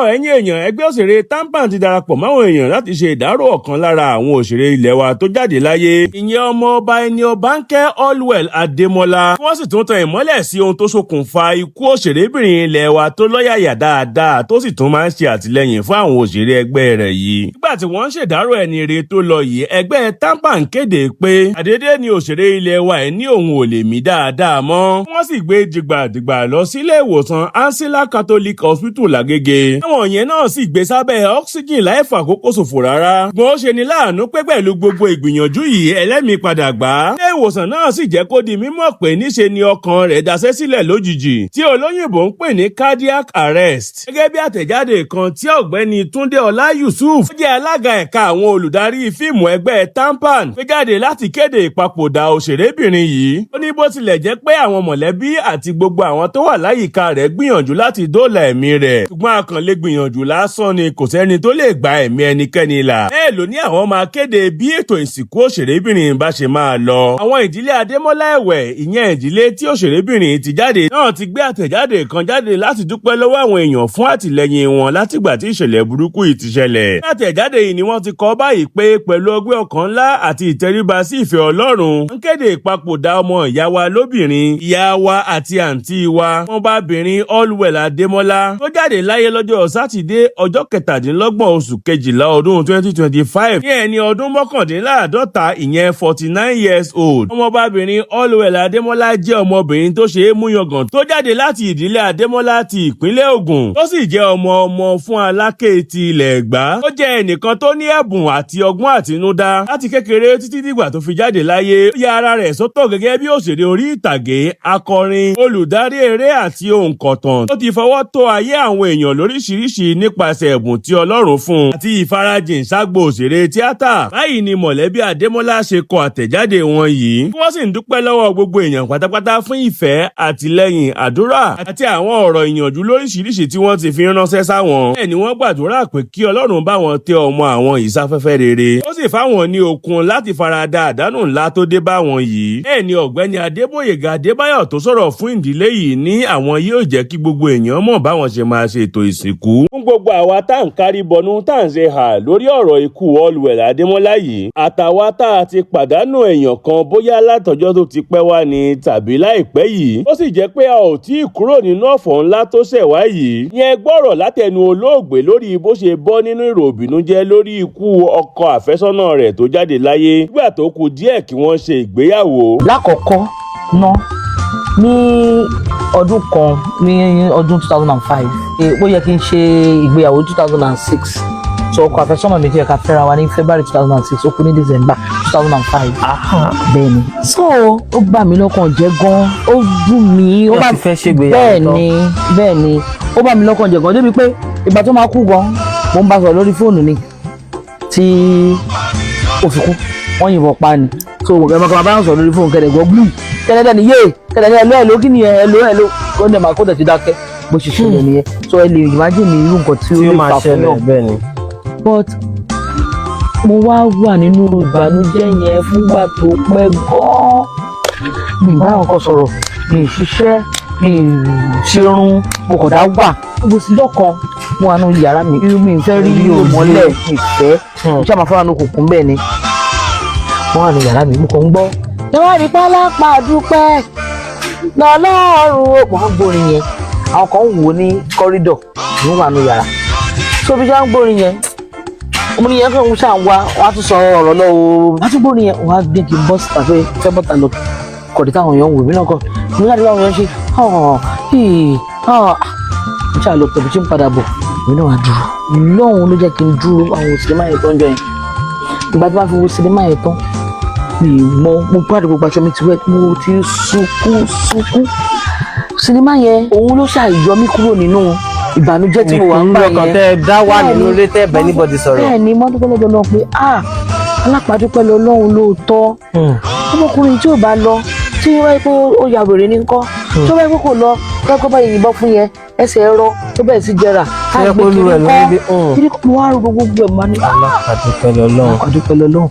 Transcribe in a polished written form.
ẹ̀yin èèyàn, ẹgbẹ́ òṣèré TAMPAN ti darapọ̀ máwọn èèyàn láti ṣe ìdárò ọ̀kan lára àwọn òṣèré ilẹ̀ wa tó jáde láyé. Ìyẹn ọmọ ọba ẹni Ọbánkẹ́ Allwell Ademola. Wọ́n sì tún tan ìmọ́lẹ̀ sí ohun tó ṣokùnfà ikú òṣèrébìnrin ilẹ̀ wa tó lọ́yàyà dáadáa tó sì tún máa ń ṣe àtìlẹ́yìn fún àwọn òṣèré ẹgbẹ́ rẹ̀ yìí. Nígbà tí wọ́n ń ṣèdárò ẹni rere tó lọ yìí, ẹgbẹ́ TAMPAN kéde pé àdédé ni òṣèré ilẹ̀ wa ẹ̀ ní òun ò lè mí dáadáa mọ́. Wọ́n sì gbé dìgbàdìgbà lọ sílé ìwòsàn Ansila Catholic Hospital Lágége. Àwọn yẹn náà sì gbé sábẹ́ oxygen láì fàkókò ṣòfò rárá. Mo ṣe ni láàánú pé pẹ̀lú gbogbo ìgbìyànjú yìí ẹlẹ́mìí padà gbà. Ilé ìwòsàn náà sì jẹ́ kó di mímọ̀ pé níṣe ni ọkàn rẹ̀ daṣẹ́ sílẹ̀ lójijì tí olóyìnbó ń pè ní cardiac arrest. Gẹ́gẹ́ bí àtẹ̀jáde kan tí ọ̀gbẹ́ni Túndé Ọlá Yusuf jẹ́ alága ẹ̀ka àwọn olùdarí fíìmù ẹgbẹ́ TAMPAN gbé jáde láti kéde ìpapòdà òṣèrébìnrin yìí. Ó ní bó tilẹ̀ jẹ́ pé àwọn mọ̀lẹ́bí àti gbogbo àwọn tó wà láyìíká rẹ̀ gbìyànjú láti dóòlà ẹ̀mí rẹ̀. Ṣùgbọ́n àkànlé gbìyànjú lásán ni kò sẹ́ni tó lè gba ẹ̀mí ẹnikẹ́ni là. Bẹ́ẹ̀ ló ní àwọn máa kéde bí ètò ìsìnkú òṣèrébìnrin bá ṣe máa lọ. Àwọn ìdílé Adémọ́lá ẹ̀wẹ̀, ìyẹn ìdílé tí òṣèrébìnrin ti jáde náà ti gbé àtẹ̀jáde kan jáde láti dúpẹ́ lọ́wọ́ àwọn èèyàn fún àtìlẹ́yìn wọn látìgbà tí ìṣẹ̀lẹ̀ burúkú yìí ti ṣẹlẹ̀. Àtẹ̀jáde yìí ni wọ́n ti kọ báyìí pé pẹ̀lú ọgbẹ́ ọkàn ńlá àti ìtẹríba sí ìfẹ́ Ọlọ́run ń kéde ìpapòdà ọmọ ìyá wa lóbìnrin, ìyá wa àti àǹtí wa, ọmọbabìnrin Allwell Ademola tó jáde láyé lọ́jọ́ Sátidé ọjọ́ 17 oṣù kejìlá ọdún 2025 ní ẹni ọdún 49, ìyẹn 49 years old. Ọmọbabìnrin Allwell Ademola jẹ́ ọmọbìnrin tó ṣe é mú yangàn tó jáde láti ìdílé Adémọ́lá ti ìpínlẹ̀ Ògùn tó sì jẹ́ ọmọ fún Aláké ti ilẹ̀ Ẹ̀gbá. Ó jẹ́ ẹnìkan tó ní ẹ̀bùn àti ọgbọ́n àtinúdá láti kékeré títí dìgbà tó fi jáde láyé. Ó ya ara rẹ̀ sọ́tọ̀ gẹ́gẹ́ bí òṣèré orí ìtàgé, akọrin, olùdarí eré àti òǹkọ̀tàn tó ti fọwọ́ tó ayé àwọn èèyàn lóríṣiríṣi nípasẹ̀ ẹ̀bùn tí Ọlọ́run fún un àti ìfarajìn ságbo òṣèré tíátà. Báyìí ni mọ̀lẹ́bí Adémọ́lá ṣe kọ àtẹ̀jáde wọn yìí. Wọ́n sì ń dúpẹ́ lọ́wọ́ gbogbo èèyàn pátápátá fún ìfẹ́, àtìlẹ́yìn, àdúrà àti àwọn ọ̀rọ̀ ìyànjú lóríṣiríṣi tí wọ́n ti fi ránṣẹ́ sáwọn. Bẹ́ẹ̀ ni wọ́n gbàdúrà pé kí Ọlọ́run bá wọn tẹ ọmọ àwọn yìí sáfẹ́fẹ́ rere. Ó sì fáwọn ní okun láti farada àdánù ńlá tó dé bá wọn yìí. Bẹ́ẹ̀ ni ọ̀gbẹ́ni Adébóyèga Adébáyọ̀ tó sọ̀rọ̀ fún ìdílé yìí ní àwọn yóò jẹ́ kí gbogbo èèyàn mọ̀ báwọn ṣe máa ṣe ètò ìsìnkú. Fún gbogbo àwa tá à ń kárí bọnú tá à ń ṣe hà lórí ọ̀rọ̀ ikú Allwell Adémọ́lá yìí, àtàwa tá a ti pàdánù èèyàn kan bóyá látọjọ́ tó ti pẹ́ wá ni tàbí láìpẹ́ yìí, ó sì jẹ́ pé a ò tí ì kúrò nínú ọ̀fọ̀ ńlá tó ṣẹ̀ wá yìí. Yẹn gbọ́rọ̀ látẹnu olóògbé lórí bó ṣe bọ́ nínú ìròbìnújẹ́ lórí ikú ọkọ àfẹ́sọ́nà rẹ̀ tó jáde láyé nígbà tó kù díẹ̀ kí wọ́n ṣe ìgbéyàwó. Lákọ̀ọ́kọ́ náà ní ọdún kan ní ọdún 2005 ó yẹ kí n ṣe ìgbéyàwó 2006 so ọkọ àfẹ́sọ́nà mi jẹ́ ká fẹ́ra wa ní February 2006 ó kú ní December 2005. Bẹ́ẹ̀ni so ó bà mí lọ́kàn jẹ́ gan, ó dùn mí, ó bá fẹ́ ṣègbéyàwó. bẹ́ẹ̀ni ó bà mí lọ́kàn jẹ́ gan débi pé ìgbà tó máa kú gan mo ń bá sọ̀rọ̀ lórí fóònù ni tí ó fi kú wọ́n yìnbọn pa ni so ẹ̀mọ̀kan bá ń sọ̀rọ̀ lórí fóònù Kede gbọ́ gbù Kede ni yé Kede ni ẹ̀ló kí ni ẹ̀ló ó ní ẹ̀ma kó dẹ̀ ti dákẹ́ bó ṣe ṣẹlẹ̀ nìyẹn so ẹ lè imagine irú nǹkan tí ó lè fà fún náà bẹ́ẹ̀ ni. but mo wá wà nínú ìbànújẹ́ yẹn fúngbà tó pẹ́ gan-an mi bá àwọn kan sọ̀rọ̀ mi ì ṣiṣẹ́ mi ì ṣerun mo kàn dá wà gbogbo sí lọ́kàn mo wà nínú yàrá mi mi ì fẹ́ rí òmọ́lẹ̀ ìfẹ́ mo ṣáà máa fọ́nà ní òkùnkùn bẹ́ẹ̀ ni mo wà nínú yàrá mi mo kàn ń gbọ́ lọ́wọ́ rí pálápá dúpẹ́ lọ́lọ́run ó mọ̀ ń gbórin yẹn àwọn kan ń wò ní kọ́rídọ̀ mo wà nínú yàrá so bí ṣáà ń gbórin yẹn ọmọ nìyẹn kan ń ṣáà wá wọ́n á tún sọ ọ̀rọ̀ lọ́wọ́ wọ́n á tún gbórin yẹn wọ́n á gbé kí n bọ́ síta pé fẹ́ bọ́ta lọ kọ̀dí táwọn èèyàn ń wò mí náà kọ́ mo láti báwọn èèyàn ṣe mo ṣáà lọ tẹ̀bí tí ń padà bọ̀ èmi náà wá dúró lọ́hùn ló jẹ́ kí n dúró àwọn sinimá yẹn tó ń jọ yẹn ìgbà tí wọ́n fi wo sinimá yẹn tán mo gbádùn gbogbo aṣọ mi ti wet mo ti sunkún sinimá yẹn òun ló ṣàyọ mí kúrò nínú ìbànújẹ́ tí mo wà ń bá yẹn. nìkan tẹ dá wà nínú ilé tẹ bẹ anybody sọ̀rọ̀. bẹ́ẹ̀ ni mo dúpẹ́ lọ́dọ̀ náà pé alápàdúpẹ́ lọ́lọ́run lóòótọ́ ọmọkùnrin tí ò bá lọ tí wáyé pé ó ya wèrè ní ńkọ́ tó báyìí pé kò lọ kọ́kọ́ báyìí yìnbọn fún yẹn ẹsẹ̀ ẹ̀rọ tó bẹ̀rẹ̀ sí jẹrà ṣé kó lù rẹ̀ lórí bí. kiri kò wá rò gbogbo ẹ̀ máa ní. alápàdúpẹ́ lọ́lọ́run.